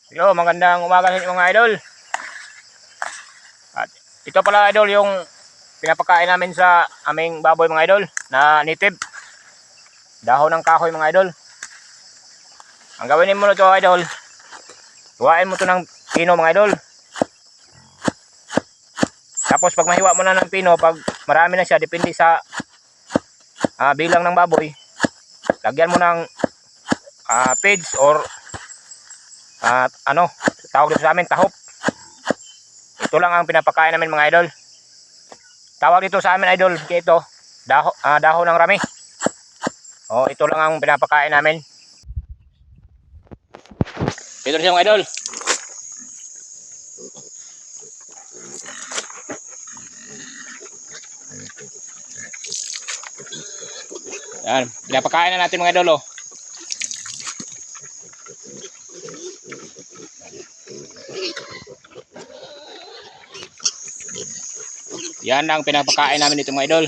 Yo, magandang umaga sa inyo mga idol. At ito pala idol yung pinapakain namin sa aming baboy mga idol na native. Dahon ng kahoy mga idol. Ang gawin mo nito idol, hiwain mo to ng pino mga idol. Tapos pag mahiwa mo na ng pino, pag marami na siya, depende sa bilang ng baboy, lagyan mo ng feeds or tawag dito sa amin, tahop. Ito lang ang pinapakain namin mga idol. Tawag dito sa amin idol, ito, dahon ng rami. Ito lang ang pinapakain namin. Ito siya mga idol. Yan, pinapakain na natin mga idol. Yan ang pinapakain namin dito mga idol.